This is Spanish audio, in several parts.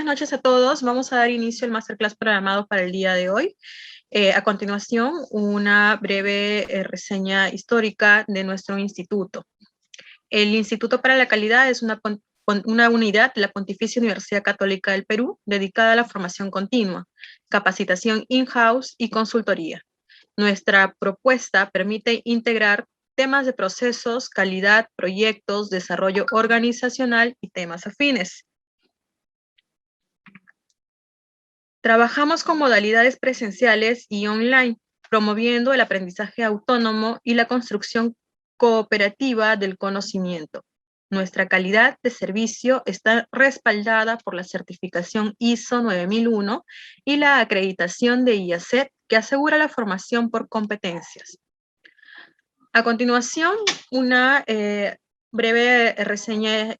Buenas noches a todos. Vamos a dar inicio al masterclass programado para el día de hoy. A continuación, una breve reseña histórica de nuestro instituto. El Instituto para la Calidad es una unidad de la Pontificia Universidad Católica del Perú dedicada a la formación continua, capacitación in-house y consultoría. Nuestra propuesta permite integrar temas de procesos, calidad, proyectos, desarrollo organizacional y temas afines. Trabajamos con modalidades presenciales y online, promoviendo el aprendizaje autónomo y la construcción cooperativa del conocimiento. Nuestra calidad de servicio está respaldada por la certificación ISO 9001 y la acreditación de IACET, que asegura la formación por competencias. A continuación, una breve reseña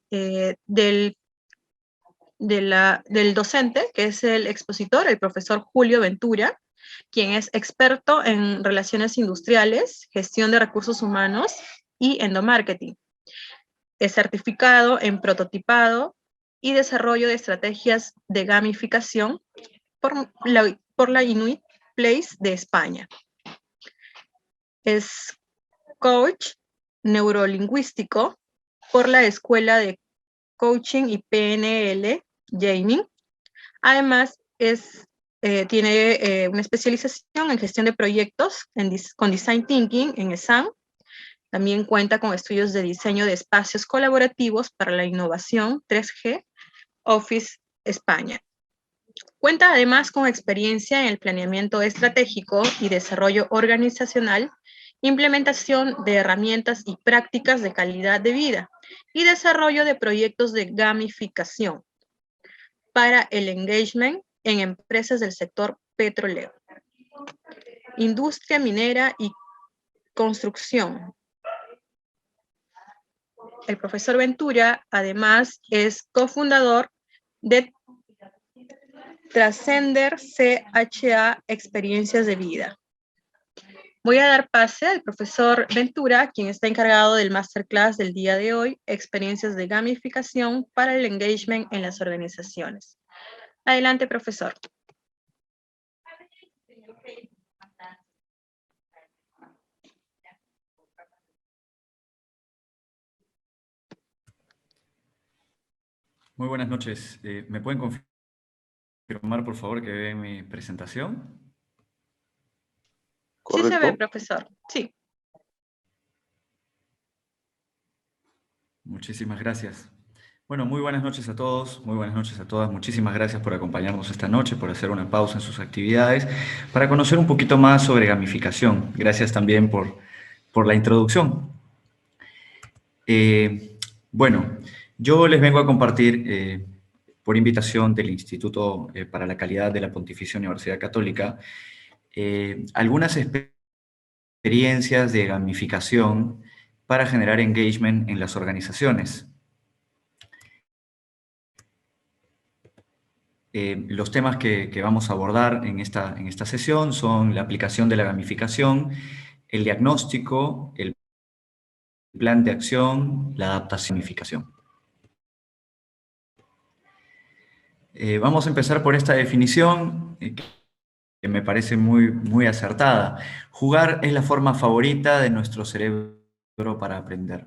del docente, que es el expositor, el profesor Julio Ventura, quien es experto en relaciones industriales, gestión de recursos humanos y endomarketing. Es certificado en prototipado y desarrollo de estrategias de gamificación por la Inuit Place de España. Es coach neurolingüístico por la Escuela de Coaching y PNL Jamie. Además, tiene una especialización en gestión de proyectos con Design Thinking en ESAM. También cuenta con estudios de diseño de espacios colaborativos para la innovación 3G Office España. Cuenta además con experiencia en el planeamiento estratégico y desarrollo organizacional, implementación de herramientas y prácticas de calidad de vida y desarrollo de proyectos de gamificación para el engagement en empresas del sector petrolero, industria minera y construcción. El profesor Ventura, además, es cofundador de Trascender CHA Experiencias de Vida. Voy a dar pase al profesor Ventura, quien está encargado del masterclass del día de hoy, Experiencias de Gamificación para el Engagement en las Organizaciones. Adelante, profesor. Muy buenas noches. ¿Me pueden confirmar, por favor, que ven mi presentación? ¿Correcto? Sí se ve, profesor. Sí. Muchísimas gracias. Bueno, muy buenas noches a todos, muy buenas noches a todas. Muchísimas gracias por acompañarnos esta noche, por hacer una pausa en sus actividades, para conocer un poquito más sobre gamificación. Gracias también por la introducción. Bueno, yo les vengo a compartir, por invitación del Instituto para la Calidad de la Pontificia Universidad Católica, algunas experiencias de gamificación para generar engagement en las organizaciones. Los temas que vamos a abordar en esta sesión son la aplicación de la gamificación, el diagnóstico, el plan de acción, la adaptación y gamificación. Vamos a empezar por esta definición que me parece muy acertada. Jugar es la forma favorita de nuestro cerebro para aprender.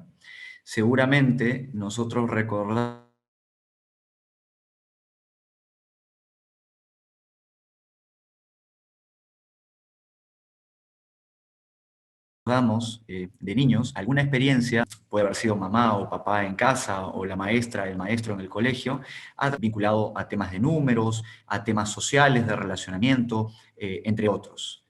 Seguramente nosotros recordamos de niños alguna experiencia, puede haber sido mamá o papá en casa o la maestra, el maestro en el colegio, vinculado a temas de números, a temas sociales, de relacionamiento, entre otros.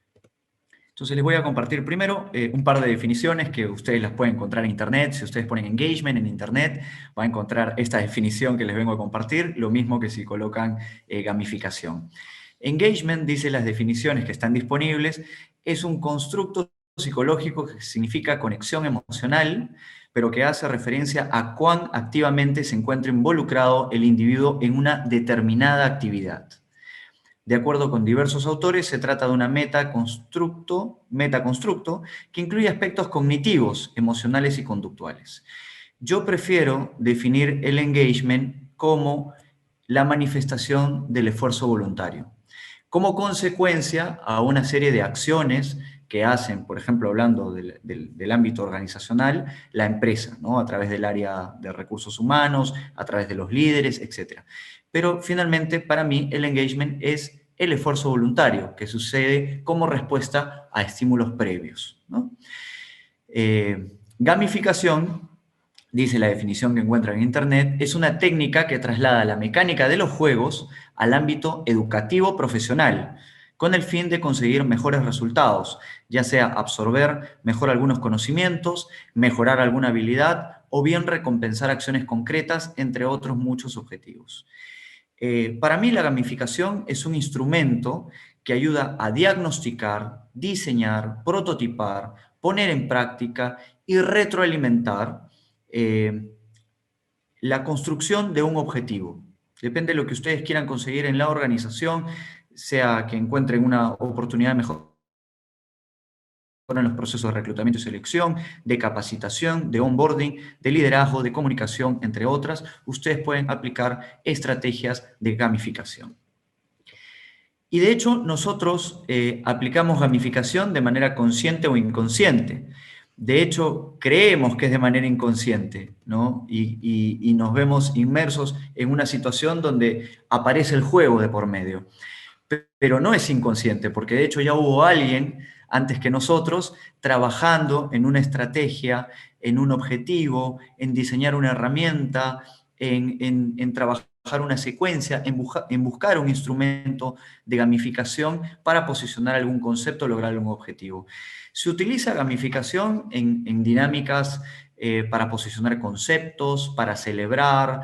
Entonces les voy a compartir primero un par de definiciones que ustedes las pueden encontrar en internet. Si ustedes ponen engagement en internet, van a encontrar esta definición que les vengo a compartir, lo mismo que si colocan gamificación. Engagement, dice las definiciones que están disponibles, es un constructo psicológico que significa conexión emocional, pero que hace referencia a cuán activamente se encuentra involucrado el individuo en una determinada actividad. De acuerdo con diversos autores, se trata de una metaconstructo que incluye aspectos cognitivos, emocionales y conductuales. Yo prefiero definir el engagement como la manifestación del esfuerzo voluntario. Como consecuencia a una serie de acciones que hacen, por ejemplo, hablando del ámbito organizacional, la empresa, ¿no? A través del área de recursos humanos, a través de los líderes, etc. Pero finalmente, para mí, el engagement es el esfuerzo voluntario que sucede como respuesta a estímulos previos, ¿no? Gamificación, dice la definición que encuentran en Internet, es una técnica que traslada la mecánica de los juegos al ámbito educativo profesional, con el fin de conseguir mejores resultados, ya sea absorber mejor algunos conocimientos, mejorar alguna habilidad o bien recompensar acciones concretas, entre otros muchos objetivos. Para mí la gamificación es un instrumento que ayuda a diagnosticar, diseñar, prototipar, poner en práctica y retroalimentar la construcción de un objetivo. Depende de lo que ustedes quieran conseguir en la organización, sea que encuentren una oportunidad mejor en los procesos de reclutamiento y selección, de capacitación, de onboarding, de liderazgo, de comunicación, entre otras, ustedes pueden aplicar estrategias de gamificación. Y de hecho, nosotros aplicamos gamificación de manera consciente o inconsciente. De hecho, creemos que es de manera inconsciente, ¿no? Y nos vemos inmersos en una situación donde aparece el juego de por medio. Pero no es inconsciente, porque de hecho ya hubo alguien antes que nosotros trabajando en una estrategia, en un objetivo, en diseñar una herramienta, en trabajar una secuencia, en buscar un instrumento de gamificación para posicionar algún concepto, lograr algún objetivo. Se utiliza gamificación en dinámicas para posicionar conceptos, para celebrar,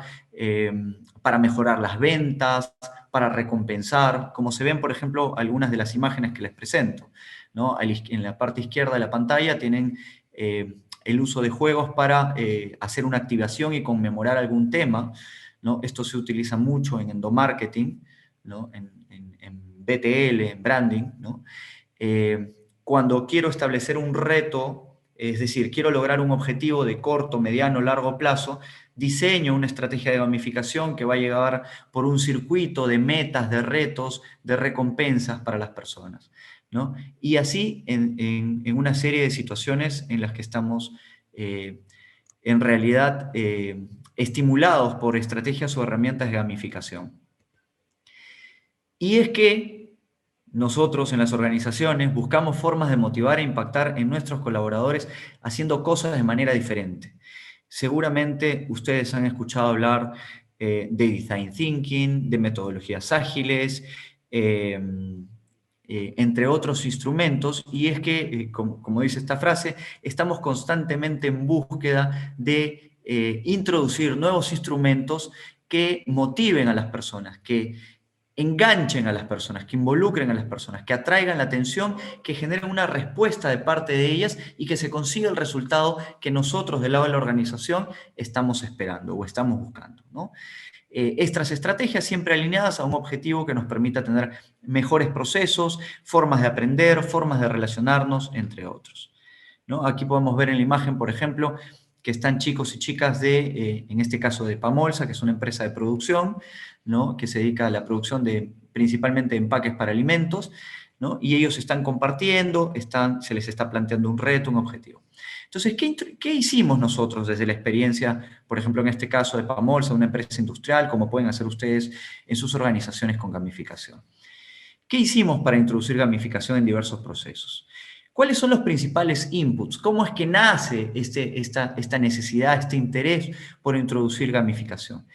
para mejorar las ventas, para recompensar, como se ven, por ejemplo, algunas de las imágenes que les presento, ¿no? En la parte izquierda de la pantalla tienen el uso de juegos para hacer una activación y conmemorar algún tema, ¿no? Esto se utiliza mucho en endomarketing, ¿no? En BTL, en branding, ¿no? Cuando quiero establecer un reto, es decir, quiero lograr un objetivo de corto, mediano, largo plazo, diseño una estrategia de gamificación que va a llevar por un circuito de metas, de retos, de recompensas para las personas, ¿no? Y así en una serie de situaciones en las que estamos en realidad estimulados por estrategias o herramientas de gamificación. Y es que nosotros en las organizaciones buscamos formas de motivar e impactar en nuestros colaboradores haciendo cosas de manera diferente. Seguramente ustedes han escuchado hablar de design thinking, de metodologías ágiles, entre otros instrumentos, y es que, como dice esta frase, estamos constantemente en búsqueda de introducir nuevos instrumentos que motiven a las personas, que enganchen a las personas, que involucren a las personas, que atraigan la atención, que generen una respuesta de parte de ellas y que se consiga el resultado que nosotros del lado de la organización estamos esperando o estamos buscando, ¿no? Estas estrategias siempre alineadas a un objetivo que nos permita tener mejores procesos, formas de aprender, formas de relacionarnos, entre otros, ¿no? Aquí podemos ver en la imagen, por ejemplo, que están chicos y chicas en este caso de Pamolsa, que es una empresa de producción, ¿no? Que se dedica a la producción de principalmente empaques para alimentos, ¿no? Y ellos están compartiendo, se les está planteando un reto, un objetivo. Entonces, ¿qué hicimos nosotros desde la experiencia, por ejemplo, en este caso de Pamolsa, una empresa industrial, como pueden hacer ustedes en sus organizaciones con gamificación? ¿Qué hicimos para introducir gamificación en diversos procesos? ¿Cuáles son los principales inputs? ¿Cómo es que nace esta necesidad, este interés por introducir gamificación?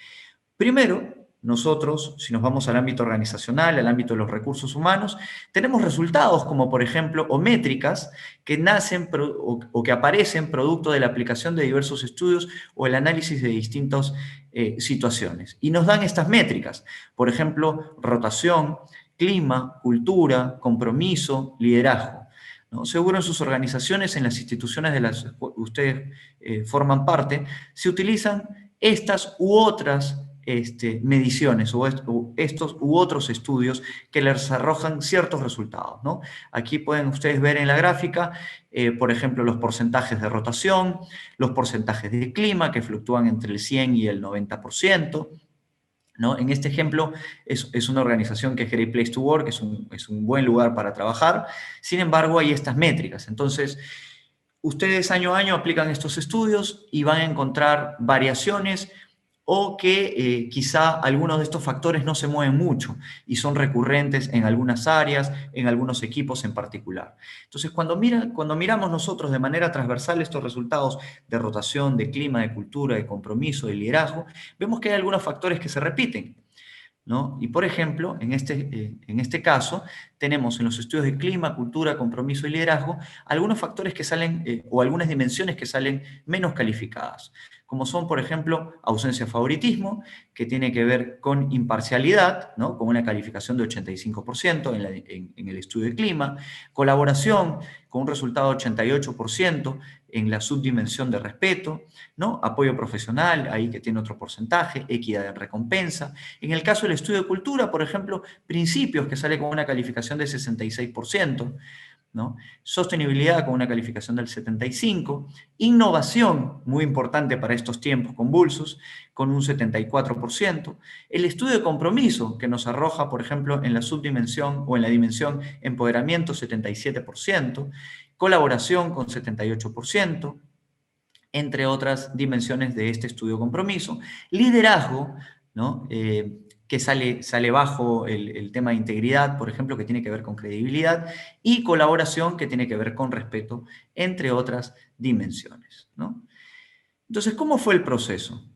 Primero, nosotros, si nos vamos al ámbito organizacional, al ámbito de los recursos humanos, tenemos resultados como, por ejemplo, o métricas que nacen o que aparecen producto de la aplicación de diversos estudios o el análisis de distintas situaciones. Y nos dan estas métricas, por ejemplo, rotación, clima, cultura, compromiso, liderazgo, ¿no? Seguro en sus organizaciones, en las instituciones de las que ustedes forman parte, se utilizan estas u otras mediciones o estos u otros estudios que les arrojan ciertos resultados, ¿no? Aquí pueden ustedes ver en la gráfica, por ejemplo, los porcentajes de rotación, los porcentajes de clima que fluctúan entre el 100 y el 90%, ¿no? En este ejemplo es una organización que es Great Place to Work, es un buen lugar para trabajar. Sin embargo, hay estas métricas. Entonces, ustedes año a año aplican estos estudios y van a encontrar variaciones o que quizá algunos de estos factores no se mueven mucho y son recurrentes en algunas áreas, en algunos equipos en particular. Entonces, cuando miramos nosotros de manera transversal estos resultados de rotación, de clima, de cultura, de compromiso, de liderazgo, vemos que hay algunos factores que se repiten, ¿no? Y por ejemplo, en este caso, tenemos en los estudios de clima, cultura, compromiso y liderazgo, algunos factores que salen, o algunas dimensiones que salen menos calificadas, como son, por ejemplo, ausencia de favoritismo, que tiene que ver con imparcialidad, ¿no? Con una calificación de 85% en el estudio de clima, colaboración, con un resultado de 88% en la subdimensión de respeto, ¿no? Apoyo profesional, ahí que tiene otro porcentaje, equidad en recompensa. En el caso del estudio de cultura, por ejemplo, principios, que sale con una calificación de 66%, ¿no? Sostenibilidad con una calificación del 75%, innovación, muy importante para estos tiempos convulsos, con un 74%, el estudio de compromiso, que nos arroja, por ejemplo, en la subdimensión o en la dimensión empoderamiento, 77%, colaboración con 78%, entre otras dimensiones de este estudio compromiso. Liderazgo, ¿no? Que sale bajo el tema de integridad, por ejemplo, que tiene que ver con credibilidad, y colaboración, que tiene que ver con respeto, entre otras dimensiones, ¿no? Entonces, ¿cómo fue el proceso?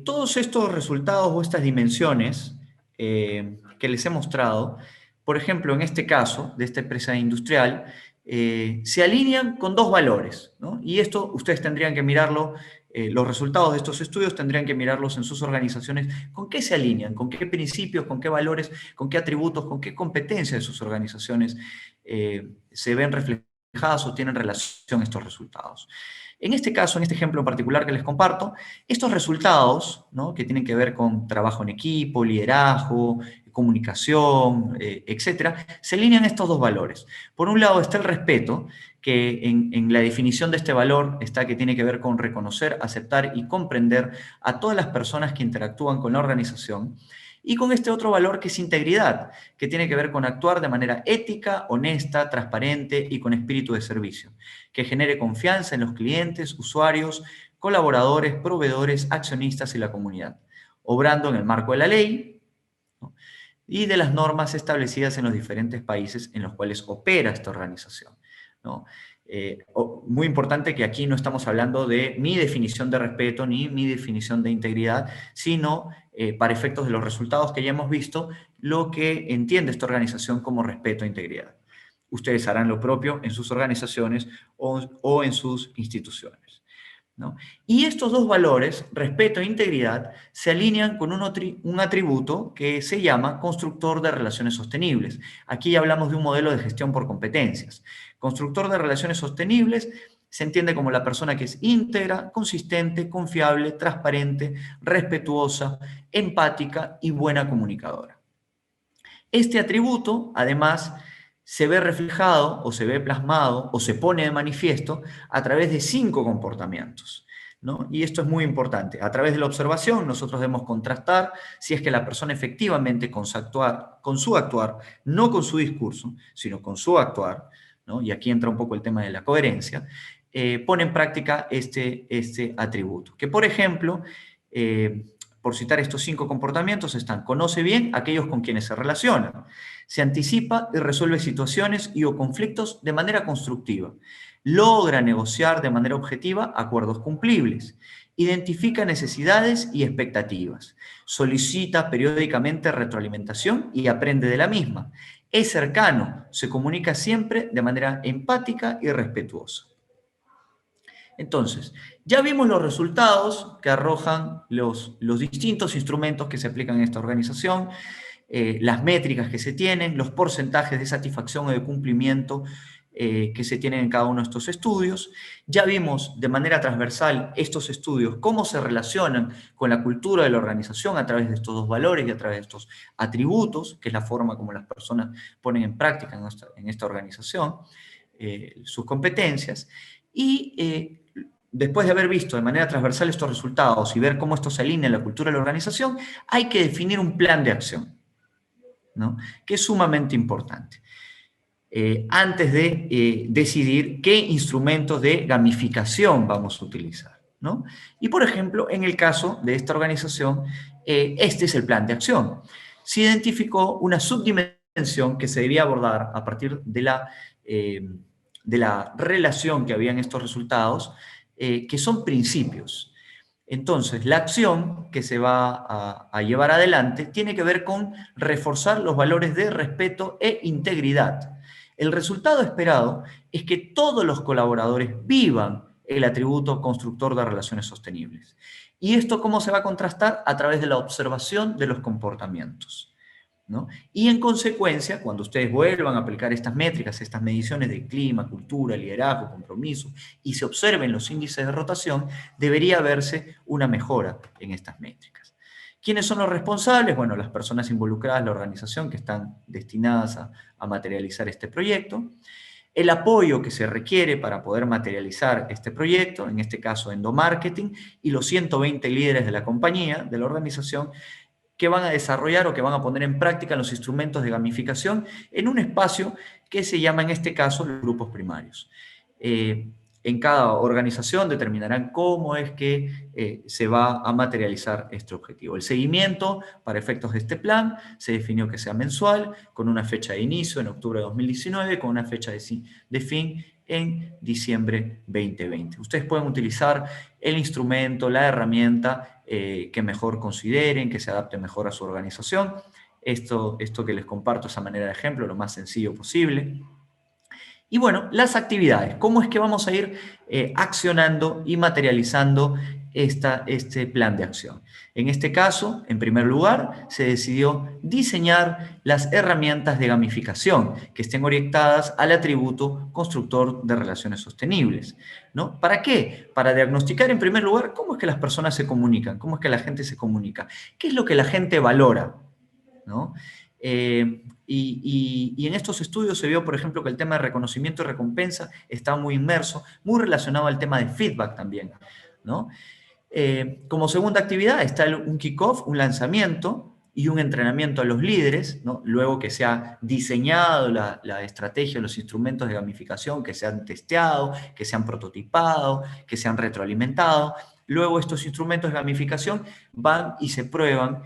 Todos estos resultados o estas dimensiones que les he mostrado, por ejemplo, en este caso de esta empresa industrial, se alinean con dos valores, ¿no? Y esto ustedes tendrían que mirarlo, los resultados de estos estudios tendrían que mirarlos en sus organizaciones, con qué se alinean, con qué principios, con qué valores, con qué atributos, con qué competencias de sus organizaciones se ven reflejadas o tienen relación estos resultados. En este caso, en este ejemplo en particular que les comparto, estos resultados, ¿no? Que tienen que ver con trabajo en equipo, liderazgo, comunicación, etcétera, se alinean estos dos valores. Por un lado está el respeto, que en la definición de este valor está que tiene que ver con reconocer, aceptar y comprender a todas las personas que interactúan con la organización, y con este otro valor que es integridad, que tiene que ver con actuar de manera ética, honesta, transparente y con espíritu de servicio, que genere confianza en los clientes, usuarios, colaboradores, proveedores, accionistas y la comunidad, obrando en el marco de la ley, ¿no? Y de las normas establecidas en los diferentes países en los cuales opera esta organización, ¿no? Muy importante que aquí no estamos hablando de mi definición de respeto ni mi definición de integridad, sino para efectos de los resultados que ya hemos visto, lo que entiende esta organización como respeto e integridad. Ustedes harán lo propio en sus organizaciones o en sus instituciones, ¿no? Y estos dos valores, respeto e integridad, se alinean con un atributo que se llama constructor de relaciones sostenibles. Aquí ya hablamos de un modelo de gestión por competencias. Constructor de relaciones sostenibles se entiende como la persona que es íntegra, consistente, confiable, transparente, respetuosa, empática y buena comunicadora. Este atributo, además, se ve reflejado o se ve plasmado o se pone de manifiesto a través de 5 comportamientos, ¿no? Y esto es muy importante. A través de la observación nosotros debemos contrastar si es que la persona efectivamente con su actuar, no con su discurso, sino con su actuar, ¿no? Y aquí entra un poco el tema de la coherencia, pone en práctica este atributo. Que, por ejemplo, por citar estos 5 comportamientos, están: conoce bien a aquellos con quienes se relaciona, se anticipa y resuelve situaciones y o conflictos de manera constructiva, logra negociar de manera objetiva acuerdos cumplibles, identifica necesidades y expectativas, solicita periódicamente retroalimentación y aprende de la misma, es cercano, se comunica siempre de manera empática y respetuosa. Entonces, ya vimos los resultados que arrojan los distintos instrumentos que se aplican en esta organización, las métricas que se tienen, los porcentajes de satisfacción o de cumplimiento que se tienen en cada uno de estos estudios. Ya vimos de manera transversal estos estudios, cómo se relacionan con la cultura de la organización a través de estos dos valores y a través de estos atributos, que es la forma como las personas ponen en práctica en esta organización sus competencias. Y después de haber visto de manera transversal estos resultados y ver cómo esto se alinea en la cultura de la organización, hay que definir un plan de acción, ¿no? Que es sumamente importante. Antes de decidir qué instrumentos de gamificación vamos a utilizar, ¿no? Y, por ejemplo, en el caso de esta organización, este es el plan de acción. Se identificó una subdimensión que se debía abordar a partir de la relación que había en estos resultados, que son principios. Entonces, la acción que se va a llevar adelante tiene que ver con reforzar los valores de respeto e integridad. El resultado esperado es que todos los colaboradores vivan el atributo constructor de relaciones sostenibles. ¿Y esto cómo se va a contrastar? A través de la observación de los comportamientos, ¿no? Y en consecuencia, cuando ustedes vuelvan a aplicar estas métricas, estas mediciones de clima, cultura, liderazgo, compromiso, y se observen los índices de rotación, debería verse una mejora en estas métricas. ¿Quiénes son los responsables? Bueno, las personas involucradas en la organización que están destinadas a materializar este proyecto. El apoyo que se requiere para poder materializar este proyecto, en este caso endomarketing, y los 120 líderes de la compañía, de la organización, que van a desarrollar o que van a poner en práctica los instrumentos de gamificación en un espacio que se llama en este caso los grupos primarios. En cada organización determinarán cómo es que se va a materializar este objetivo. El seguimiento para efectos de este plan se definió que sea mensual, con una fecha de inicio en octubre de 2019, con una fecha de fin en diciembre 2020. Ustedes pueden utilizar el instrumento, la herramienta que mejor consideren, que se adapte mejor a su organización. Esto que les comparto es a manera de ejemplo, lo más sencillo posible. Y bueno, las actividades. ¿Cómo es que vamos a ir accionando y materializando este plan de acción? En este caso, en primer lugar, se decidió diseñar las herramientas de gamificación que estén orientadas al atributo constructor de relaciones sostenibles, ¿no? ¿Para qué? Para diagnosticar, en primer lugar, cómo es que las personas se comunican, cómo es que la gente se comunica, qué es lo que la gente valora, ¿no? Y en estos estudios se vio, por ejemplo, que el tema de reconocimiento y recompensa está muy inmerso, muy relacionado al tema de feedback también, ¿no? Como segunda actividad está un kickoff, un lanzamiento y un entrenamiento a los líderes, ¿no? Luego que se ha diseñado la estrategia, los instrumentos de gamificación, que se han testeado, que se han prototipado, que se han retroalimentado. Luego estos instrumentos de gamificación van y se prueban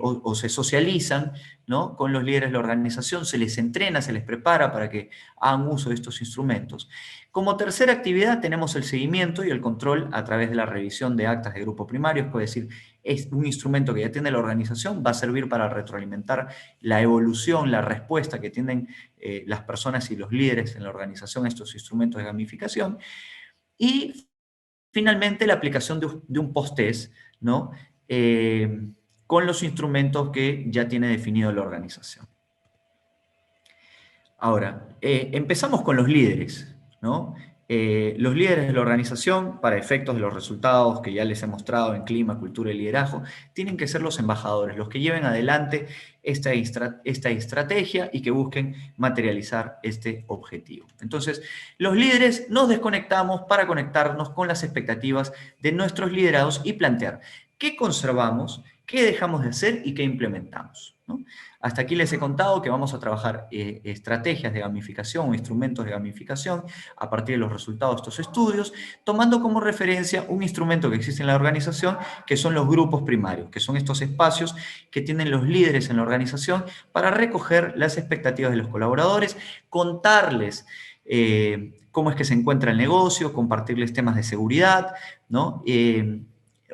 o se socializan, ¿no? Con los líderes de la organización, se les entrena, se les prepara para que hagan uso de estos instrumentos. Como tercera actividad tenemos el seguimiento y el control a través de la revisión de actas de grupo primario, es decir, es un instrumento que ya tiene la organización, va a servir para retroalimentar la evolución, la respuesta que tienen las personas y los líderes en la organización a estos instrumentos de gamificación. Y finalmente la aplicación de un post-test, ¿no? Con los instrumentos que ya tiene definido la organización. Ahora, empezamos con los líderes, ¿no? Los líderes de la organización, para efectos de los resultados que ya les he mostrado en clima, cultura y liderazgo, tienen que ser los embajadores, los que lleven adelante esta estrategia y que busquen materializar este objetivo. Entonces, los líderes nos desconectamos para conectarnos con las expectativas de nuestros liderados y plantear qué conservamos, qué dejamos de hacer y qué implementamos, ¿no? Hasta aquí les he contado que vamos a trabajar estrategias de gamificación o instrumentos de gamificación a partir de los resultados de estos estudios, tomando como referencia un instrumento que existe en la organización, que son los grupos primarios, que son estos espacios que tienen los líderes en la organización para recoger las expectativas de los colaboradores, contarles cómo es que se encuentra el negocio, compartirles temas de seguridad, ¿no?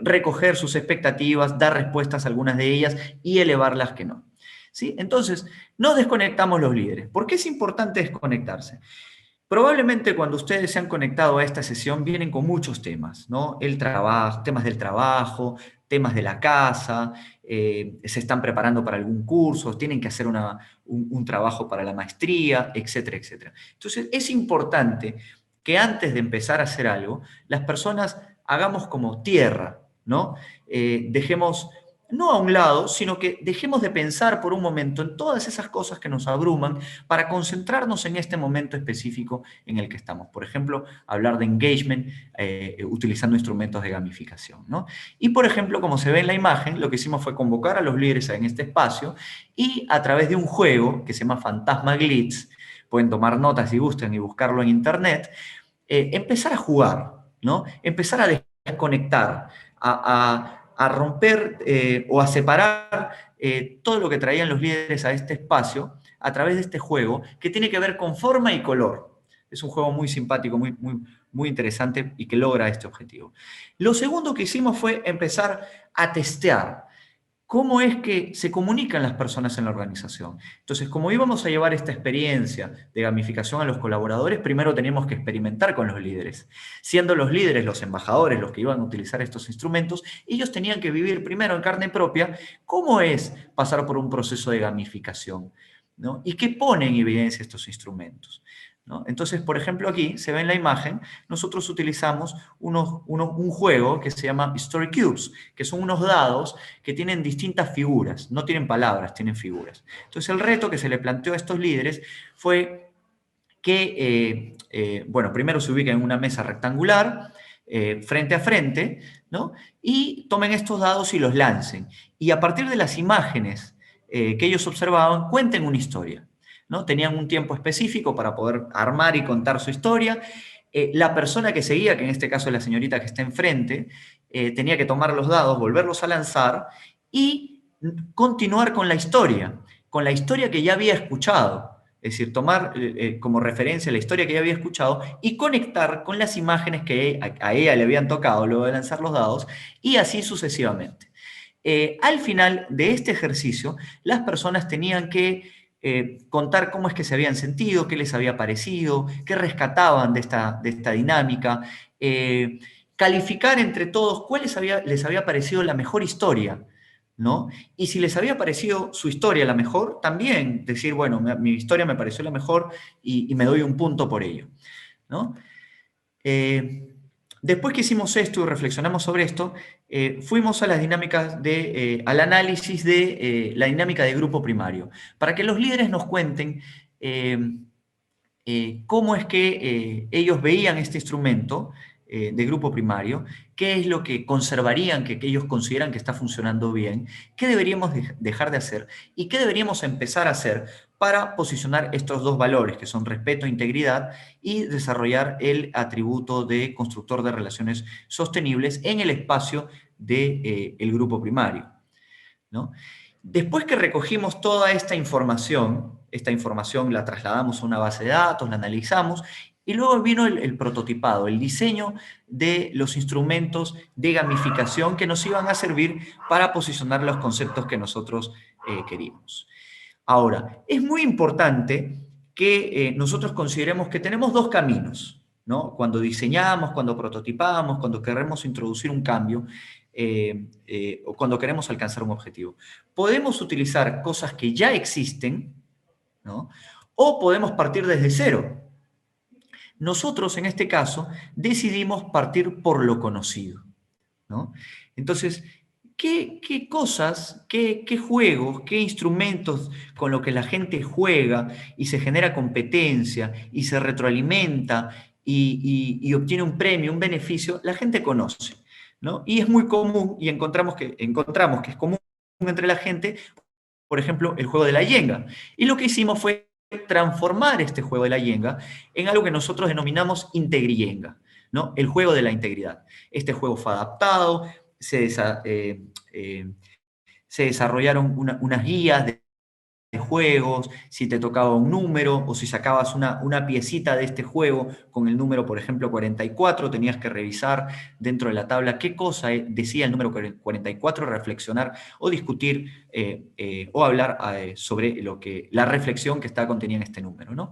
Recoger sus expectativas, dar respuestas a algunas de ellas y elevar las que no. ¿Sí? Entonces, nos desconectamos los líderes. ¿Por qué es importante desconectarse? Probablemente cuando ustedes se han conectado a esta sesión vienen con muchos temas, ¿no? El trabajo, temas del trabajo, temas de la casa, se están preparando para algún curso, tienen que hacer un trabajo para la maestría, etcétera, etcétera. Entonces, es importante que antes de empezar a hacer algo, las personas hagamos como tierra, ¿no? Dejemos no a un lado, sino que dejemos de pensar por un momento en todas esas cosas que nos abruman para concentrarnos en este momento específico en el que estamos. Por ejemplo, hablar de engagement utilizando instrumentos de gamificación, ¿no? Y, por ejemplo, como se ve en la imagen, lo que hicimos fue convocar a los líderes en este espacio y a través de un juego que se llama Fantasma Glitz, pueden tomar notas si gustan y buscarlo en internet, empezar a jugar, ¿no? Empezar a desconectar, a romper o a separar todo lo que traían los líderes a este espacio a través de este juego que tiene que ver con forma y color. Es un juego muy simpático, muy interesante y que logra este objetivo. Lo segundo que hicimos fue empezar a testear cómo es que se comunican las personas en la organización. Entonces, como íbamos a llevar esta experiencia de gamificación a los colaboradores, primero teníamos que experimentar con los líderes. Siendo los líderes, los embajadores, los que iban a utilizar estos instrumentos, ellos tenían que vivir primero en carne propia cómo es pasar por un proceso de gamificación, ¿no? Y qué ponen en evidencia estos instrumentos, ¿no? Entonces, por ejemplo, aquí se ve en la imagen, nosotros utilizamos un juego que se llama Story Cubes, que son unos dados que tienen distintas figuras, no tienen palabras, tienen figuras. Entonces, el reto que se le planteó a estos líderes fue que, bueno, primero se ubiquen en una mesa rectangular, frente a frente, ¿no? Y tomen estos dados y los lancen. Y a partir de las imágenes que ellos observaban, cuenten una historia, ¿no? Tenían un tiempo específico para poder armar y contar su historia. La persona que seguía, que en este caso es la señorita que está enfrente, tenía que tomar los dados, volverlos a lanzar y continuar con la historia que ya había escuchado. Es decir, tomar como referencia la historia que ya había escuchado y conectar con las imágenes que a ella le habían tocado luego de lanzar los dados y así sucesivamente. Al final de este ejercicio, las personas tenían que contar cómo es que se habían sentido, qué les había parecido, qué rescataban de esta dinámica, calificar entre todos cuál les había parecido la mejor historia, ¿no? Y si les había parecido su historia la mejor, también decir, bueno, mi historia me pareció la mejor y me doy un punto por ello, ¿no? Después que hicimos esto y reflexionamos sobre esto, fuimos a las dinámicas al análisis de la dinámica de grupo primario, para que los líderes nos cuenten cómo es que ellos veían este instrumento de grupo primario, qué es lo que conservarían, que ellos consideran que está funcionando bien, qué deberíamos dejar de hacer y qué deberíamos empezar a hacer para posicionar estos dos valores, que son respeto e integridad, y desarrollar el atributo de constructor de relaciones sostenibles en el espacio del grupo primario, ¿no? Después que recogimos toda esta información la trasladamos a una base de datos, la analizamos, y luego vino el prototipado, el diseño de los instrumentos de gamificación que nos iban a servir para posicionar los conceptos que nosotros queríamos. Ahora, es muy importante que nosotros consideremos que tenemos dos caminos, ¿no? Cuando diseñamos, cuando prototipamos, cuando queremos introducir un cambio, o cuando queremos alcanzar un objetivo. Podemos utilizar cosas que ya existen, ¿no? O podemos partir desde cero. Nosotros, en este caso, decidimos partir por lo conocido, ¿no? Entonces, ¿qué cosas, qué juegos, qué instrumentos con los que la gente juega y se genera competencia y se retroalimenta y obtiene un premio, un beneficio, la gente conoce, ¿no? Y es muy común, y encontramos que es común entre la gente, por ejemplo, el juego de la yenga. Y lo que hicimos fue transformar este juego de la yenga en algo que nosotros denominamos integriyenga, ¿no? El juego de la integridad. Este juego fue adaptado, se desarrollaron unas guías de juegos, si te tocaba un número o si sacabas una piecita de este juego con el número, por ejemplo, 44, tenías que revisar dentro de la tabla qué cosa decía el número 44, reflexionar o discutir o hablar sobre la reflexión que está contenida en este número, ¿no?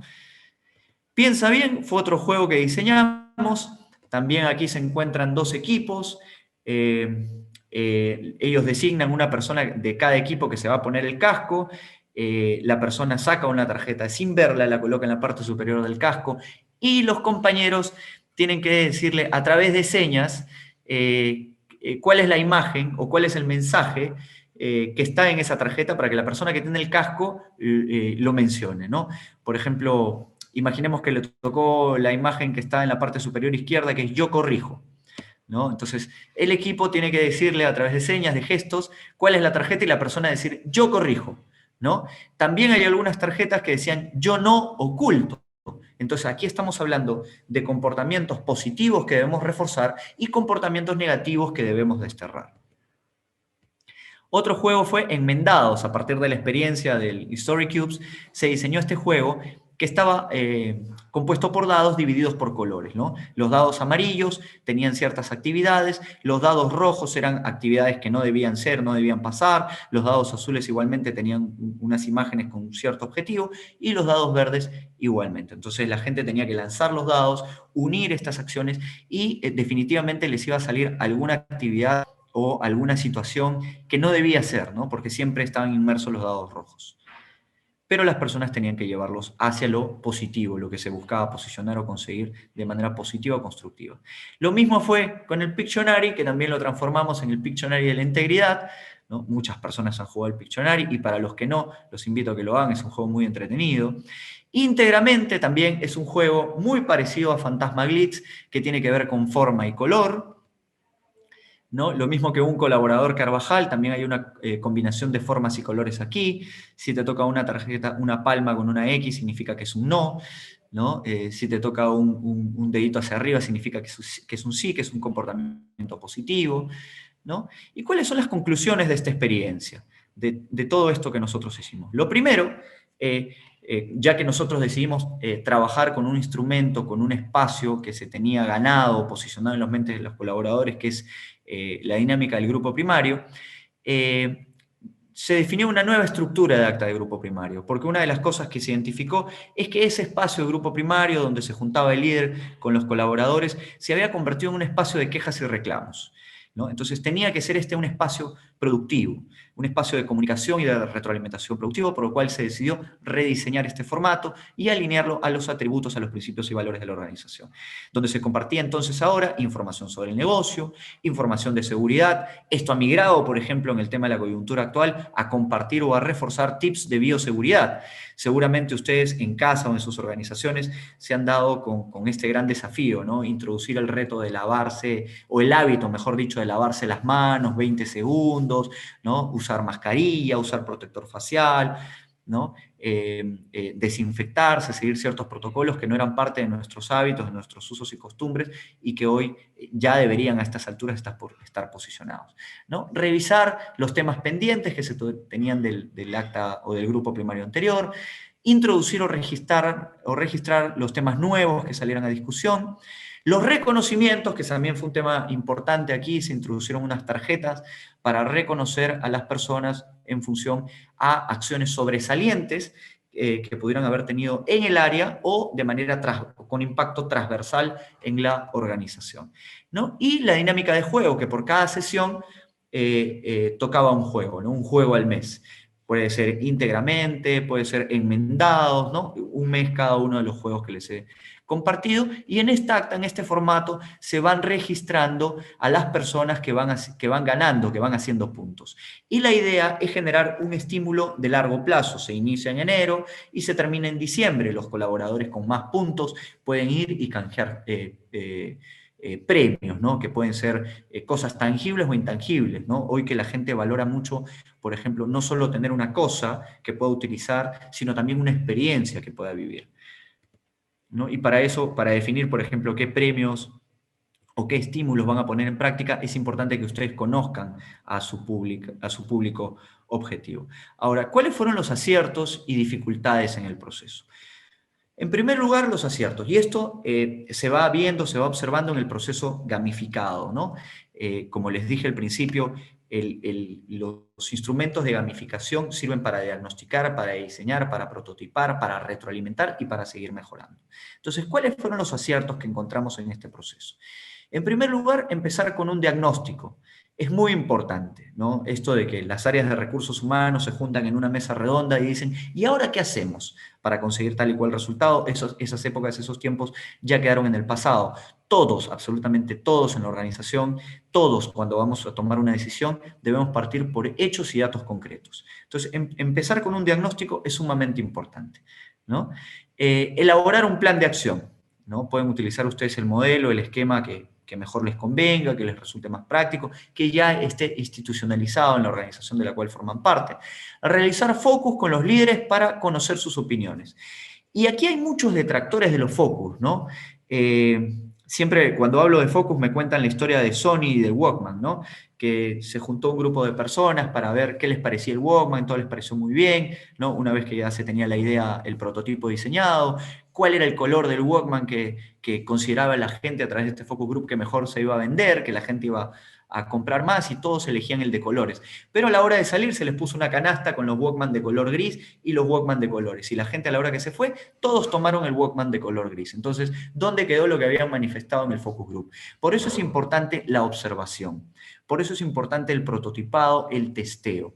Piensa bien, fue otro juego que diseñamos. También aquí se encuentran dos equipos. Ellos designan una persona de cada equipo que se va a poner el casco. La persona saca una tarjeta sin verla, la coloca en la parte superior del casco y los compañeros tienen que decirle a través de señas cuál es la imagen o cuál es el mensaje que está en esa tarjeta para que la persona que tiene el casco lo mencione, ¿no? Por ejemplo, imaginemos que le tocó la imagen que está en la parte superior izquierda, que es yo corrijo, ¿no? Entonces, el equipo tiene que decirle a través de señas, de gestos, cuál es la tarjeta y la persona decir yo corrijo, ¿no? También hay algunas tarjetas que decían yo no oculto. Entonces, aquí estamos hablando de comportamientos positivos que debemos reforzar y comportamientos negativos que debemos desterrar. Otro juego fue Enmendados. A partir de la experiencia del Story Cubes, se diseñó este juego que estaba compuesto por dados divididos por colores, ¿no? Los dados amarillos tenían ciertas actividades, los dados rojos eran actividades que no debían ser, no debían pasar, los dados azules igualmente tenían unas imágenes con un cierto objetivo, y los dados verdes igualmente. Entonces la gente tenía que lanzar los dados, unir estas acciones, y definitivamente les iba a salir alguna actividad o alguna situación que no debía ser, ¿no? Porque siempre estaban inmersos los dados rojos. Pero las personas tenían que llevarlos hacia lo positivo, lo que se buscaba posicionar o conseguir de manera positiva o constructiva. Lo mismo fue con el Pictionary, que también lo transformamos en el Pictionary de la integridad, ¿no? Muchas personas han jugado el Pictionary, y para los que no, los invito a que lo hagan, es un juego muy entretenido. Íntegramente también es un juego muy parecido a Fantasma Glitz, que tiene que ver con forma y color, ¿no? Lo mismo que un colaborador Carvajal, también hay una combinación de formas y colores aquí. Si te toca una tarjeta, una palma con una X, significa que es un no, ¿no? Si te toca un dedito hacia arriba, significa que es un sí, que es un comportamiento positivo, ¿no? ¿Y cuáles son las conclusiones de esta experiencia, de todo esto que nosotros hicimos? Lo primero, ya que nosotros decidimos trabajar con un instrumento, con un espacio que se tenía ganado, posicionado en los mentes de los colaboradores, que es la dinámica del grupo primario, se definió una nueva estructura de acta de grupo primario, porque una de las cosas que se identificó es que ese espacio de grupo primario, donde se juntaba el líder con los colaboradores, se había convertido en un espacio de quejas y reclamos, ¿no? Entonces tenía que ser un espacio productivo, un espacio de comunicación y de retroalimentación productivo, por lo cual se decidió rediseñar este formato y alinearlo a los atributos, a los principios y valores de la organización, donde se compartía entonces ahora información sobre el negocio, información de seguridad. Esto ha migrado, por ejemplo, en el tema de la coyuntura actual, a compartir o a reforzar tips de bioseguridad. Seguramente ustedes en casa o en sus organizaciones se han dado con este gran desafío, ¿no? Introducir el reto de lavarse, o el hábito, mejor dicho, de lavarse las manos 20 segundos, ¿no? Usar mascarilla, usar protector facial, ¿no? Desinfectarse, seguir ciertos protocolos que no eran parte de nuestros hábitos, de nuestros usos y costumbres, y que hoy ya deberían a estas alturas estar posicionados, ¿no? Revisar los temas pendientes que se tenían del acta o del grupo primario anterior, introducir o registrar los temas nuevos que salieran a discusión. Los reconocimientos, que también fue un tema importante aquí, se introducieron unas tarjetas para reconocer a las personas en función a acciones sobresalientes que pudieran haber tenido en el área o de manera con impacto transversal en la organización, ¿no? Y la dinámica de juego, que por cada sesión tocaba un juego, ¿no? Un juego al mes. Puede ser íntegramente, puede ser enmendados, ¿no? Un mes cada uno de los juegos que les he compartido, y en esta acta, en este formato, se van registrando a las personas que van ganando, que van haciendo puntos. Y la idea es generar un estímulo de largo plazo. Se inicia en enero y se termina en diciembre. Los colaboradores con más puntos pueden ir y canjear premios, ¿no? Que pueden ser cosas tangibles o intangibles, ¿no? Hoy que la gente valora mucho, por ejemplo, no solo tener una cosa que pueda utilizar, sino también una experiencia que pueda vivir, ¿no? Y para eso, para definir, por ejemplo, qué premios o qué estímulos van a poner en práctica, es importante que ustedes conozcan a su público objetivo. Ahora, ¿cuáles fueron los aciertos y dificultades en el proceso? En primer lugar, los aciertos. Y esto se va viendo, se va observando en el proceso gamificado, ¿no? Como les dije al principio, los instrumentos de gamificación sirven para diagnosticar, para diseñar, para prototipar, para retroalimentar y para seguir mejorando. Entonces, ¿cuáles fueron los aciertos que encontramos en este proceso? En primer lugar, empezar con un diagnóstico. Es muy importante, ¿no? Esto de que las áreas de recursos humanos se juntan en una mesa redonda y dicen, ¿y ahora qué hacemos para conseguir tal y cual resultado? Esas épocas, esos tiempos ya quedaron en el pasado. Todos, absolutamente todos en la organización, todos cuando vamos a tomar una decisión, debemos partir por hechos y datos concretos. Entonces, empezar con un diagnóstico es sumamente importante, ¿no? Elaborar un plan de acción, ¿no? Pueden utilizar ustedes el modelo, el esquema que mejor les convenga, que les resulte más práctico, que ya esté institucionalizado en la organización de la cual forman parte. Realizar focus con los líderes para conocer sus opiniones. Y aquí hay muchos detractores de los focus, ¿no? Siempre cuando hablo de focus me cuentan la historia de Sony y del Walkman, ¿no? Que se juntó un grupo de personas para ver qué les parecía el Walkman, todo les pareció muy bien, ¿no? Una vez que ya se tenía la idea, el prototipo diseñado, cuál era el color del Walkman que consideraba la gente a través de este focus group que mejor se iba a vender, que la gente iba a comprar más y todos elegían el de colores. Pero a la hora de salir se les puso una canasta con los Walkman de color gris y los Walkman de colores. Y la gente a la hora que se fue, todos tomaron el Walkman de color gris. Entonces, ¿dónde quedó lo que habían manifestado en el focus group? Por eso es importante la observación. Por eso es importante el prototipado, el testeo.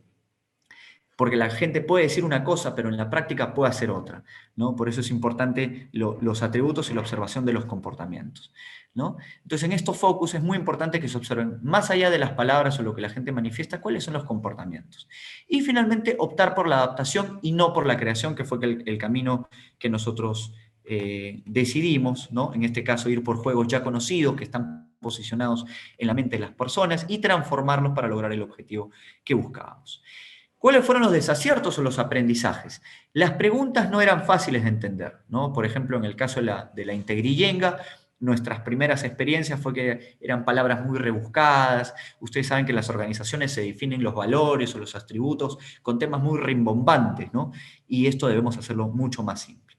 Porque la gente puede decir una cosa, pero en la práctica puede hacer otra, ¿no? Por eso es importante los atributos y la observación de los comportamientos, ¿no? Entonces, en estos focus es muy importante que se observen, más allá de las palabras o lo que la gente manifiesta, cuáles son los comportamientos. Y finalmente, optar por la adaptación y no por la creación, que fue el camino que nosotros decidimos, ¿no? En este caso, ir por juegos ya conocidos, que están posicionados en la mente de las personas, y transformarlos para lograr el objetivo que buscábamos. ¿Cuáles fueron los desaciertos o los aprendizajes? Las preguntas no eran fáciles de entender, ¿no? Por ejemplo, en el caso de la integrillenga, nuestras primeras experiencias fue que eran palabras muy rebuscadas. Ustedes saben que en las organizaciones se definen los valores o los atributos con temas muy rimbombantes, ¿no? Y esto debemos hacerlo mucho más simple.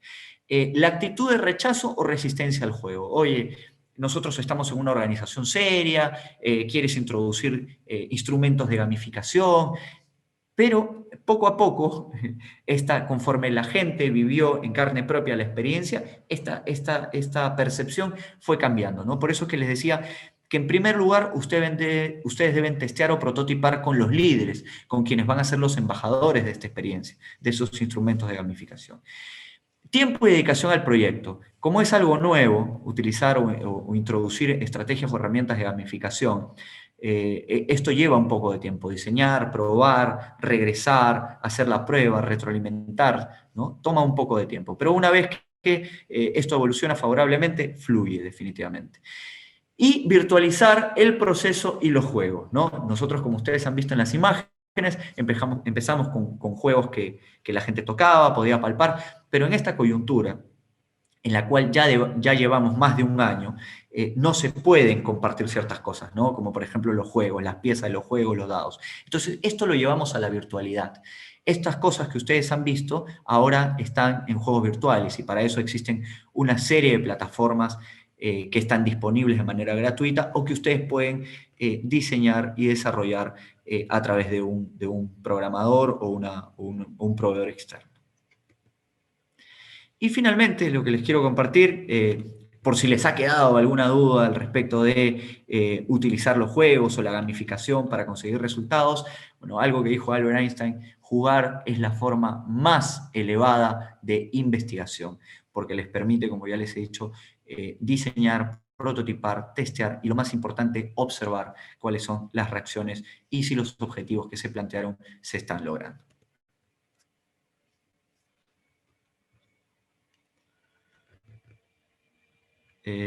La actitud de rechazo o resistencia al juego. Oye, nosotros estamos en una organización seria, quieres introducir instrumentos de gamificación, pero poco a poco, conforme la gente vivió en carne propia la experiencia, esta percepción fue cambiando, ¿no? Por eso es que les decía que en primer lugar ustedes deben testear o prototipar con los líderes, con quienes van a ser los embajadores de esta experiencia, de esos instrumentos de gamificación. Tiempo y dedicación al proyecto. Como es algo nuevo, utilizar o introducir estrategias o herramientas de gamificación, esto lleva un poco de tiempo, diseñar, probar, regresar, hacer la prueba, retroalimentar, ¿no? Toma un poco de tiempo, pero una vez que esto evoluciona favorablemente, fluye definitivamente. Y virtualizar el proceso y los juegos, ¿no? Nosotros, como ustedes han visto en las imágenes, empezamos con juegos que la gente tocaba, podía palpar, pero en esta coyuntura, en la cual ya llevamos más de un año, no se pueden compartir ciertas cosas, ¿no? Como por ejemplo los juegos, las piezas de los juegos, los dados. Entonces, esto lo llevamos a la virtualidad. Estas cosas que ustedes han visto ahora están en juegos virtuales y para eso existen una serie de plataformas que están disponibles de manera gratuita o que ustedes pueden diseñar y desarrollar a través de un programador o un proveedor externo. Y finalmente, lo que les quiero compartir, por si les ha quedado alguna duda al respecto de utilizar los juegos o la gamificación para conseguir resultados, bueno, algo que dijo Albert Einstein, jugar es la forma más elevada de investigación, porque les permite, como ya les he dicho, diseñar, prototipar, testear y lo más importante, observar cuáles son las reacciones y si los objetivos que se plantearon se están logrando.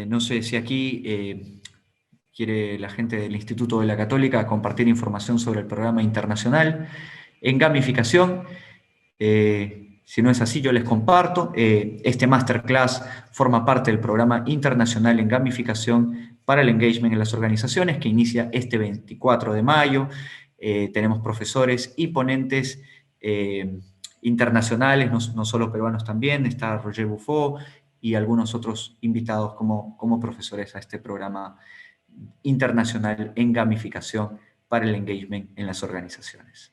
No sé si aquí quiere la gente del Instituto de la Católica compartir información sobre el programa internacional en gamificación. Si no es así, yo les comparto. Este masterclass forma parte del programa internacional en gamificación para el engagement en las organizaciones que inicia este 24 de mayo. Tenemos profesores y ponentes internacionales, no solo peruanos también. Está Roger Buffo y algunos otros invitados como profesores a este programa internacional en gamificación para el engagement en las organizaciones.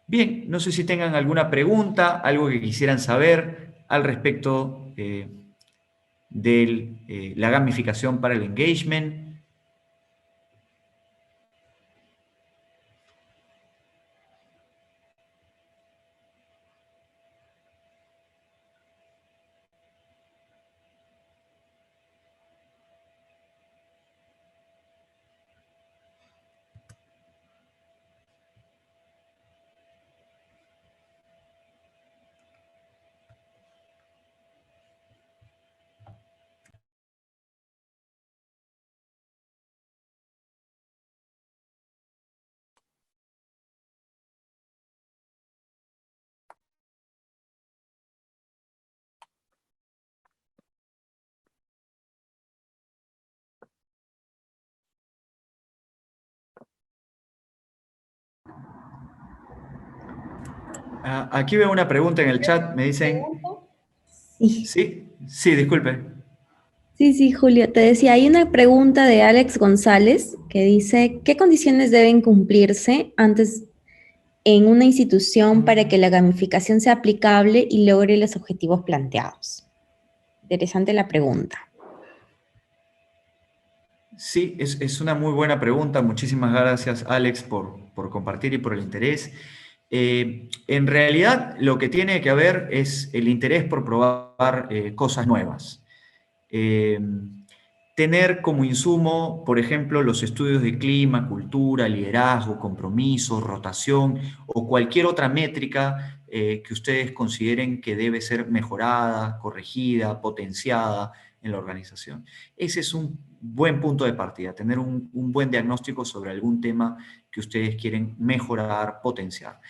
Bien, no sé si tengan alguna pregunta, algo que quisieran saber al respecto de la gamificación para el engagement. Aquí veo una pregunta en el chat, me dicen, Sí. ¿sí? Sí, disculpe. Sí, sí, Julio, te decía, hay una pregunta de Alex González que dice, ¿qué condiciones deben cumplirse antes en una institución para que la gamificación sea aplicable y logre los objetivos planteados? Interesante la pregunta. Sí, es una muy buena pregunta. Muchísimas gracias, Alex, por compartir y por el interés. En realidad, lo que tiene que haber es el interés por probar cosas nuevas. Eh, Tener como insumo, por ejemplo, los estudios de clima, cultura, liderazgo, compromiso, rotación o cualquier otra métrica que ustedes consideren que debe ser mejorada, corregida, potenciada en la organización. Ese es un buen punto de partida, tener un buen diagnóstico sobre algún tema que ustedes quieren mejorar, potenciar.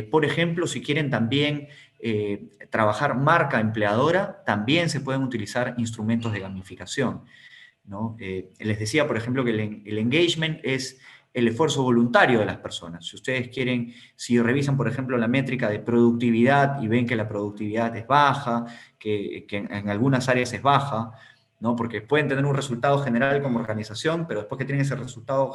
Por ejemplo, si quieren también trabajar marca empleadora, también se pueden utilizar instrumentos de gamificación, ¿no? Les decía, por ejemplo, que el engagement es el esfuerzo voluntario de las personas. Si ustedes quieren, si revisan, por ejemplo, la métrica de productividad y ven que la productividad es baja, que en algunas áreas es baja, ¿no? Porque pueden tener un resultado general como organización, pero después que tienen ese resultado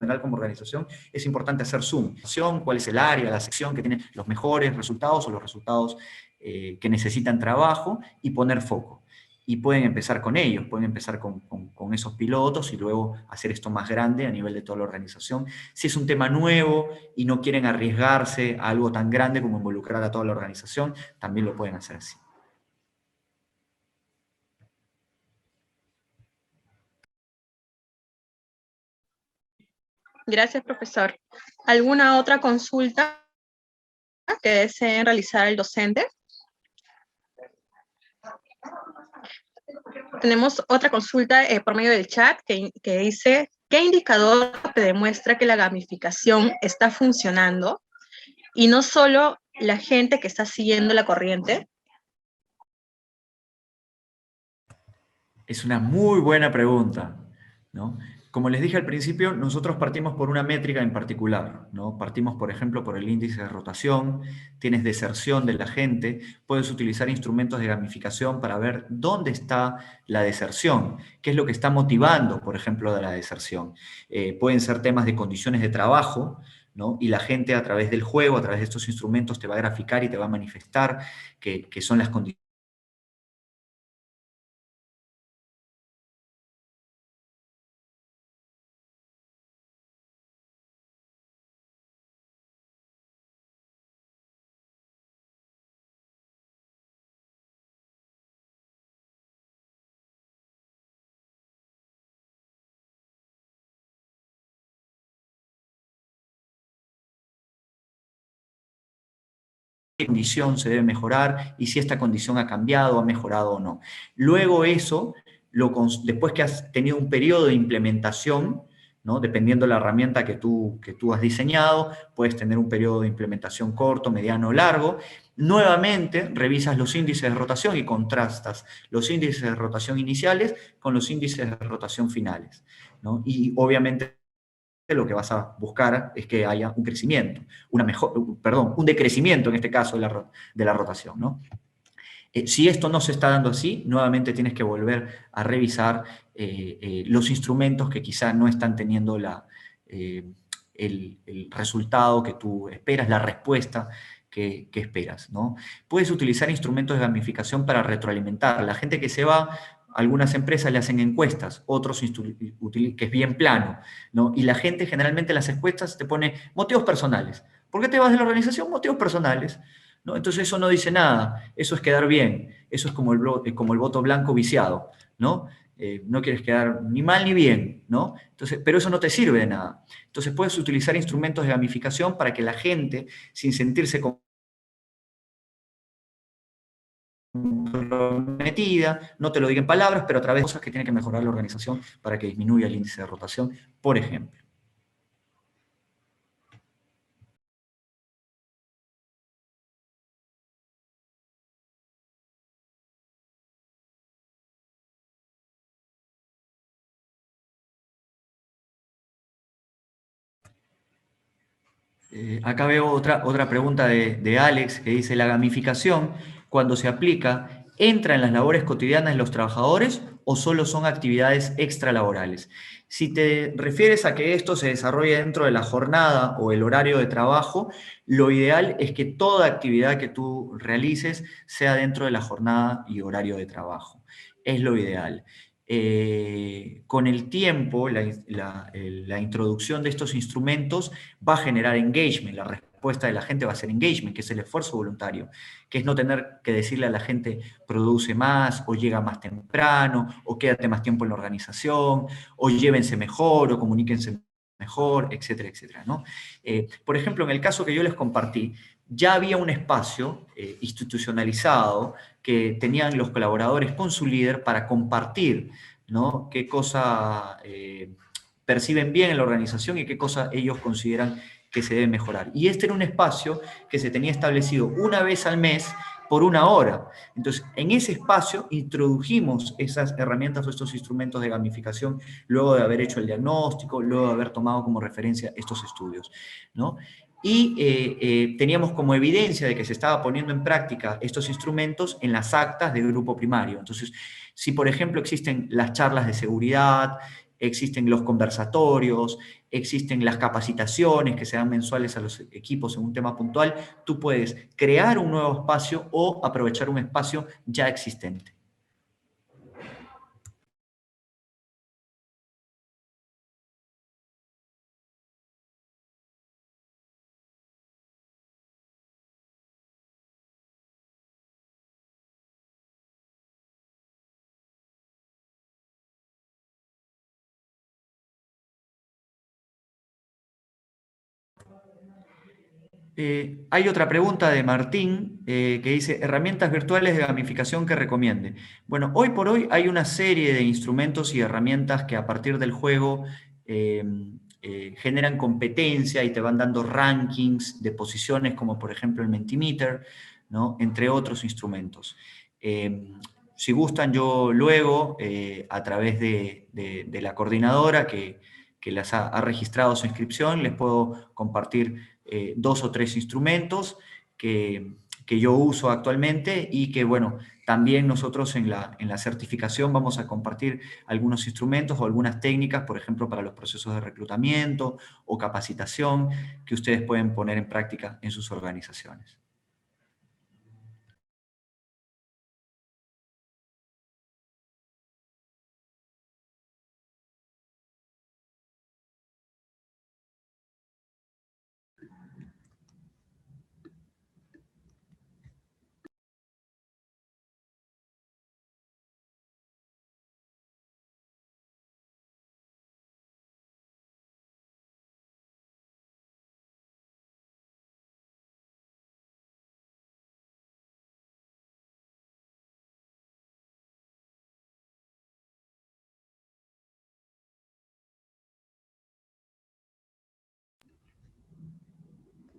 general como organización, es importante hacer zoom. ¿Cuál es el área, la sección que tiene los mejores resultados o los resultados que necesitan trabajo y poner foco? Y pueden empezar con ellos, pueden empezar con esos pilotos y luego hacer esto más grande a nivel de toda la organización. Si es un tema nuevo y no quieren arriesgarse a algo tan grande como involucrar a toda la organización, también lo pueden hacer así. Gracias, profesor. ¿Alguna otra consulta que deseen realizar el docente? Tenemos otra consulta por medio del chat que dice, ¿qué indicador te demuestra que la gamificación está funcionando? Y no solo la gente que está siguiendo la corriente. Es una muy buena pregunta, ¿no? Como les dije al principio, nosotros partimos por una métrica en particular, ¿no? Partimos, por ejemplo, por el índice de rotación, tienes deserción de la gente, puedes utilizar instrumentos de gamificación para ver dónde está la deserción, qué es lo que está motivando, por ejemplo, de la deserción. Pueden ser temas de condiciones de trabajo, ¿no? Y la gente a través del juego, a través de estos instrumentos, te va a graficar y te va a manifestar que son las condiciones condición se debe mejorar y si esta condición ha cambiado, ha mejorado o no. Luego eso, después que has tenido un periodo de implementación, ¿no? Dependiendo de la herramienta que tú has diseñado, puedes tener un periodo de implementación corto, mediano o largo. Nuevamente revisas los índices de rotación y contrastas los índices de rotación iniciales con los índices de rotación finales, ¿no? Y obviamente lo que vas a buscar es que haya un crecimiento, un decrecimiento en este caso de la rotación, ¿no? Si esto no se está dando así, nuevamente tienes que volver a revisar los instrumentos que quizá no están teniendo el resultado que tú esperas, la respuesta que esperas, ¿no? Puedes utilizar instrumentos de gamificación para retroalimentar. La gente que se va, algunas empresas le hacen encuestas, otros que es bien plano, ¿no? Y la gente generalmente en las encuestas te pone motivos personales. ¿Por qué te vas de la organización? Motivos personales, ¿no? Entonces eso no dice nada, eso es quedar bien, eso es como el voto blanco viciado, ¿no? No quieres quedar ni mal ni bien, ¿no? Entonces, pero eso no te sirve de nada. Entonces puedes utilizar instrumentos de gamificación para que la gente, sin sentirse comprometida, no te lo diga en palabras, pero a través de cosas que tiene que mejorar la organización para que disminuya el índice de rotación, por ejemplo. Acá veo otra pregunta de Alex que dice, ¿la gamificación, cuando se aplica, entra en las labores cotidianas de los trabajadores o solo son actividades extralaborales? Si te refieres a que esto se desarrolle dentro de la jornada o el horario de trabajo, lo ideal es que toda actividad que tú realices sea dentro de la jornada y horario de trabajo. Es lo ideal. Con el tiempo, la introducción de estos instrumentos va a generar engagement, la respuesta de la gente va a ser engagement, que es el esfuerzo voluntario, que es no tener que decirle a la gente produce más, o llega más temprano, o quédate más tiempo en la organización, o llévense mejor, o comuníquense mejor, etcétera, etcétera, ¿no? Por ejemplo, en el caso que yo les compartí, ya había un espacio institucionalizado que tenían los colaboradores con su líder para compartir, ¿no? Qué cosa perciben bien en la organización y qué cosa ellos consideran que se debe mejorar. Y este era un espacio que se tenía establecido una vez al mes por una hora. Entonces, en ese espacio introdujimos esas herramientas o estos instrumentos de gamificación luego de haber hecho el diagnóstico, luego de haber tomado como referencia estos estudios, ¿no? Y teníamos como evidencia de que se estaba poniendo en práctica estos instrumentos en las actas del grupo primario. Entonces, si por ejemplo existen las charlas de seguridad, existen los conversatorios, existen las capacitaciones que se dan mensuales a los equipos en un tema puntual, tú puedes crear un nuevo espacio o aprovechar un espacio ya existente. Hay otra pregunta de Martín que dice, herramientas virtuales de gamificación que recomiende. Bueno, hoy por hoy hay una serie de instrumentos y herramientas que a partir del juego eh, generan competencia y te van dando rankings de posiciones como por ejemplo el Mentimeter, ¿no? Entre otros instrumentos. Si gustan, yo luego, a través de la coordinadora que las ha registrado su inscripción, les puedo compartir 2 o 3 instrumentos que yo uso actualmente y que, bueno, también nosotros en la certificación vamos a compartir algunos instrumentos o algunas técnicas, por ejemplo, para los procesos de reclutamiento o capacitación que ustedes pueden poner en práctica en sus organizaciones.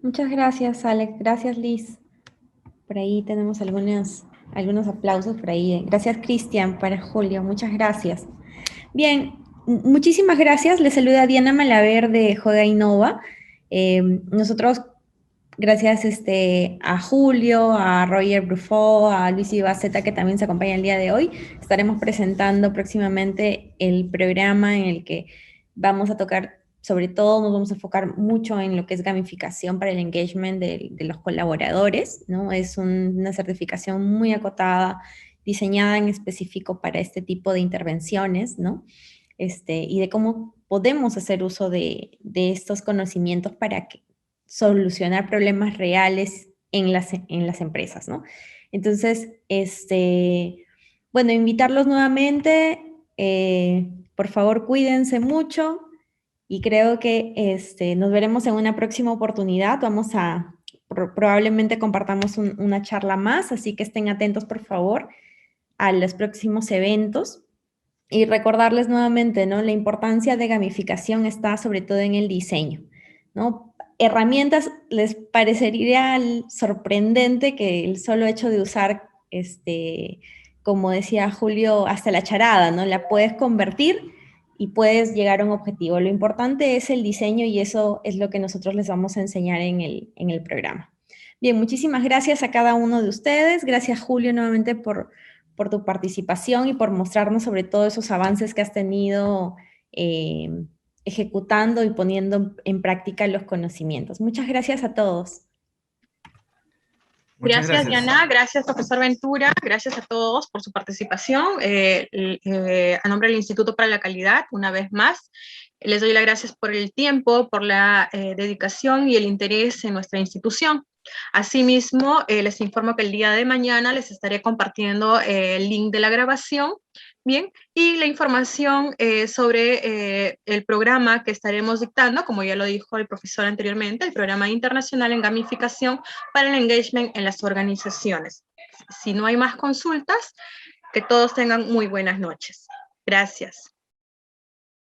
Muchas gracias, Alex. Gracias, Liz. Por ahí tenemos algunos aplausos por ahí. Gracias, Cristian, para Julio. Muchas gracias. Bien, muchísimas gracias. Les saluda Diana Malaver de Juega Innova. Nosotros, gracias a Julio, a Roger Bruffaut, a Luis Ibaceta, que también se acompaña el día de hoy, estaremos presentando próximamente el programa en el que vamos a tocar, sobre todo nos vamos a enfocar mucho en lo que es gamificación para el engagement de los colaboradores, ¿no? Es una certificación muy acotada, diseñada en específico para este tipo de intervenciones, ¿no? Y de cómo podemos hacer uso de estos conocimientos para solucionar problemas reales en las empresas, ¿no? Entonces, bueno, invitarlos nuevamente, por favor, cuídense mucho y creo que nos veremos en una próxima oportunidad. Probablemente compartamos una charla más, así que estén atentos, por favor, a los próximos eventos. Y recordarles nuevamente, ¿no? La importancia de gamificación está sobre todo en el diseño, ¿no? Herramientas, les parecería sorprendente que el solo hecho de usar, como decía Julio, hasta la charada, ¿no? La puedes convertir y puedes llegar a un objetivo. Lo importante es el diseño y eso es lo que nosotros les vamos a enseñar en el programa. Bien, muchísimas gracias a cada uno de ustedes. Gracias, Julio, nuevamente por tu participación y por mostrarnos sobre todo esos avances que has tenido ejecutando y poniendo en práctica los conocimientos. Muchas gracias a todos. Muchas Gracias, Diana. Gracias, profesor Ventura. Gracias a todos por su participación. A nombre del Instituto para la Calidad, una vez más, les doy las gracias por el tiempo, por la dedicación y el interés en nuestra institución. Asimismo, les informo que el día de mañana les estaré compartiendo el link de la grabación, bien, y la información sobre el programa que estaremos dictando, como ya lo dijo el profesor anteriormente, el programa internacional en gamificación para el engagement en las organizaciones. Si no hay más consultas, que todos tengan muy buenas noches. Gracias.